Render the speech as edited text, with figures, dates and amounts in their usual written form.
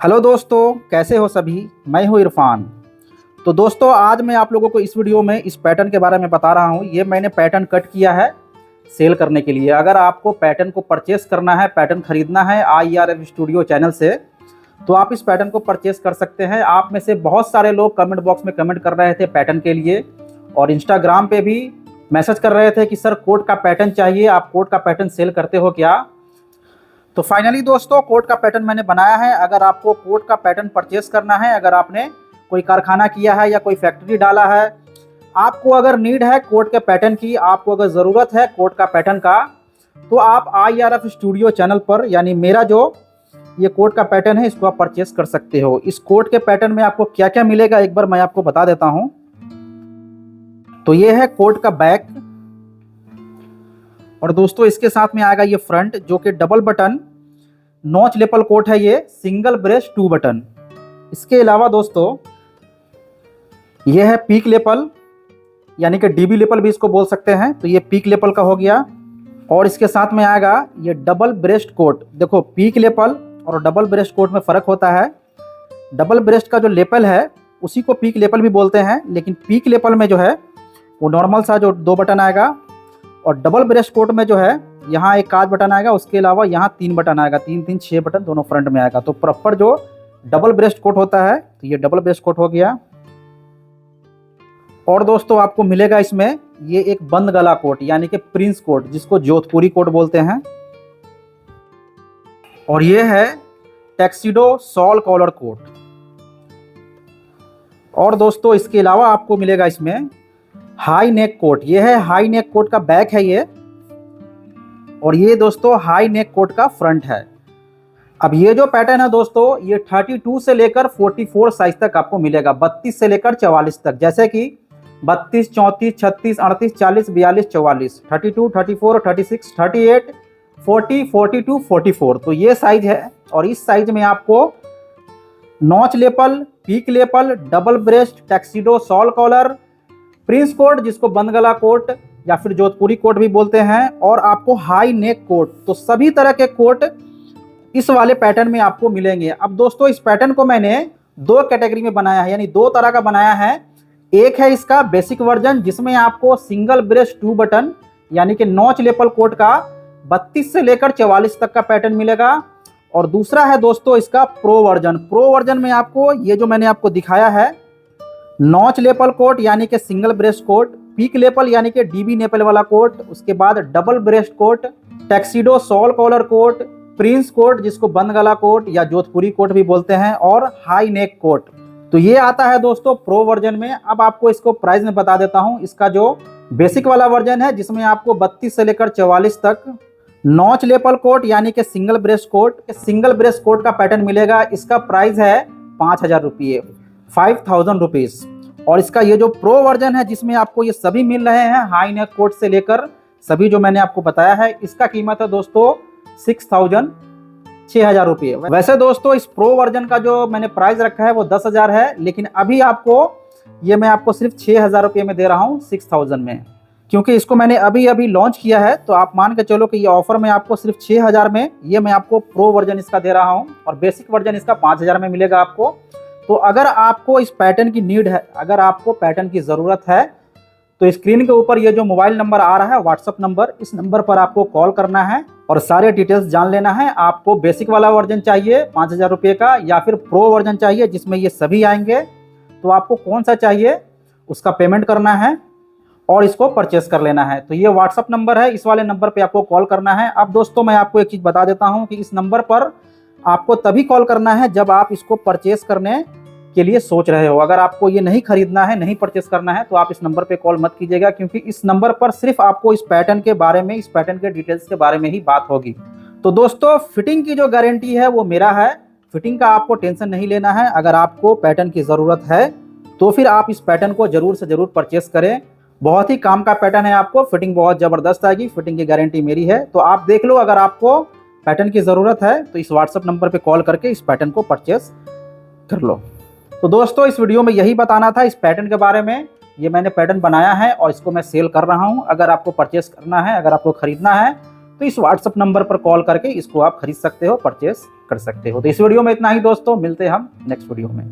Hello दोस्तों, कैसे हो सभी। मैं हूं इरफान। तो दोस्तों, आज मैं आप लोगों को इस वीडियो में इस पैटर्न के बारे में बता रहा हूं। ये मैंने पैटर्न कट किया है सेल करने के लिए। अगर आपको पैटर्न को परचेस करना है, पैटर्न खरीदना है IRF स्टूडियो चैनल से, तो आप इस पैटर्न को परचेस कर सकते हैं। आप में से बहुत सारे लोग कमेंट बॉक्स में कमेंट कर रहे थे पैटर्न के लिए, और इंस्टाग्राम पे भी मैसेज कर रहे थे कि सर कोट का पैटर्न चाहिए, आप कोट का पैटर्न सेल करते हो क्या। तो फाइनली दोस्तों, कोट का पैटर्न मैंने बनाया है। अगर आपको कोट का पैटर्न परचेस करना है, अगर आपने कोई कारखाना किया है या कोई फैक्ट्री डाला है, आपको अगर नीड है कोट के पैटर्न की, आपको अगर ज़रूरत है कोट का पैटर्न का, तो आप IRF स्टूडियो चैनल पर, यानी मेरा जो ये कोट का पैटर्न है, इसको आप परचेस कर सकते हो। इस कोट के पैटर्न में आपको क्या क्या मिलेगा एक बार मैं आपको बता देता हूँ। तो ये है कोट का बैक, और दोस्तों इसके साथ में आएगा ये फ्रंट, जो कि double button notch lapel coat है, ये सिंगल ब्रेस्ट 2 बटन। इसके अलावा दोस्तों ये है पीक लेपल, यानी कि DB लेपल भी इसको बोल सकते हैं। तो ये पीक लेपल का हो गया। और इसके साथ में आएगा ये डबल ब्रेस्ट कोट। देखो, पीक लेपल और डबल ब्रेस्ट कोट में फ़र्क होता है। डबल ब्रेस्ट का जो लेपल है उसी को पीक लेपल भी बोलते हैं, लेकिन पीक लेपल में जो है वो नॉर्मल सा जो 2 बटन आएगा, और डबल ब्रेस्ट कोट में जो है यहाँ एक काज बटन आएगा, उसके अलावा यहाँ 3 बटन आएगा, 3 6 बटन दोनों फ्रंट में आएगा। तो प्रॉपर जो डबल ब्रेस्ट कोट होता है, तो ये डबल ब्रेस्ट कोट हो गया। और दोस्तों आपको मिलेगा इसमें ये एक बंद गला कोट, यानी कि प्रिंस कोट, जिसको जोधपुरी कोट बोलते हैं। और ये है टैक्सीडो सॉल कॉलर कोट। और दोस्तों इसके अलावा आपको मिलेगा इसमें हाई नेक कोट। ये है हाई नेक कोट का बैक है ये, और ये दोस्तों हाई नेक कोट का फ्रंट है। अब ये जो पैटर्न है दोस्तों, ये 32 से लेकर 44 साइज तक आपको मिलेगा, 32 से लेकर 44 तक, जैसे कि 32, 34, 36, 38, 40, 42, 44, 32, 34, 36, 38, 40, 42, 44। तो ये साइज है। और इस साइज में आपको notch lapel, peak lapel, double breast, tuxedo shawl collar, prince coat जिसको बंद गला कोट या फिर जोधपुरी कोट भी बोलते हैं, और आपको हाई नेक कोट, तो सभी तरह के कोट इस वाले पैटर्न में आपको मिलेंगे। अब दोस्तों इस पैटर्न को मैंने 2 कैटेगरी में बनाया है, यानी 2 तरह का बनाया है। एक है इसका बेसिक वर्जन, जिसमें आपको सिंगल ब्रेस्ट 2 बटन यानी कि नॉच लेपल कोट का 32 से लेकर 44 तक का पैटर्न मिलेगा। और दूसरा है दोस्तों इसका प्रो वर्जन। प्रो वर्जन में आपको ये जो मैंने आपको दिखाया है, नॉच लेपल कोट यानी कि single breast coat, peak lapel यानी कि DB लेपल वाला कोट, उसके बाद double breast coat, tuxedo shawl collar coat, prince coat जिसको बंद गला कोट या जोधपुरी कोट भी बोलते हैं, और हाई नेक कोट। तो ये आता है दोस्तों प्रो वर्जन में। अब आपको इसको प्राइस में बता देता हूं। इसका जो बेसिक वाला वर्जन है, जिसमें आपको 32 से लेकर 44 तक नॉच लेपल कोट यानी कि सिंगल ब्रेस्ट कोट का पैटर्न मिलेगा। इसका प्राइस है 5,000 रुपये, 5,000 रुपीज़। और इसका ये जो प्रो वर्जन है, जिसमें आपको ये सभी मिल रहे हैं, हाई नेक कोट से लेकर सभी जो मैंने आपको बताया है, इसका कीमत है दोस्तों 6,000 रुपये। वैसे दोस्तों इस प्रो वर्जन का जो मैंने प्राइस रखा है वो 10,000 है, लेकिन अभी आपको ये मैं आपको सिर्फ 6,000 रुपये में दे रहा हूँ, 6,000 में, क्योंकि इसको मैंने अभी लॉन्च किया है। तो आप मान के चलो कि ये ऑफर में आपको सिर्फ 6,000 में ये मैं आपको प्रो वर्जन इसका दे रहा हूँ, और बेसिक वर्जन इसका 5,000 में मिलेगा आपको। तो अगर आपको इस पैटर्न की नीड है, अगर आपको पैटर्न की ज़रूरत है, तो स्क्रीन के ऊपर ये जो मोबाइल नंबर आ रहा है, व्हाट्सअप नंबर, इस नंबर पर आपको कॉल करना है और सारे डिटेल्स जान लेना है। आपको बेसिक वाला वर्जन चाहिए 5,000 रुपये का, या फिर प्रो वर्जन चाहिए जिसमें ये सभी आएंगे, तो आपको कौन सा चाहिए उसका पेमेंट करना है और इसको परचेस कर लेना है। तो ये व्हाट्सअप नंबर है, इस वाले नंबर पर आपको कॉल करना है। अब दोस्तों मैं आपको एक चीज़ बता देता हूँ कि इस नंबर पर आपको तभी कॉल करना है जब आप इसको परचेस करने के लिए सोच रहे हो। अगर आपको ये नहीं खरीदना है, नहीं परचेस करना है, तो आप इस नंबर पे कॉल मत कीजिएगा, क्योंकि इस नंबर पर सिर्फ आपको इस पैटर्न के बारे में, इस पैटर्न के डिटेल्स के बारे में ही बात होगी। तो दोस्तों फिटिंग की जो गारंटी है वो मेरा है, फिटिंग का आपको टेंशन नहीं लेना है। अगर आपको पैटर्न की ज़रूरत है तो फिर आप इस पैटर्न को ज़रूर से ज़रूर परचेस करें। बहुत ही काम का पैटर्न है, आपको फिटिंग बहुत ज़बरदस्त आएगी, फिटिंग की गारंटी मेरी है। तो आप देख लो, अगर आपको पैटर्न की ज़रूरत है तो इस व्हाट्सअप नंबर पर कॉल करके इस पैटर्न को परचेस कर लो। तो दोस्तों इस वीडियो में यही बताना था इस पैटर्न के बारे में। ये मैंने पैटर्न बनाया है और इसको मैं सेल कर रहा हूँ। अगर आपको परचेस करना है, अगर आपको खरीदना है, तो इस व्हाट्सअप नंबर पर कॉल करके इसको आप खरीद सकते हो, परचेस कर कर सकते हो। तो इस वीडियो में इतना ही दोस्तों, मिलते हैं हम नेक्स्ट वीडियो में।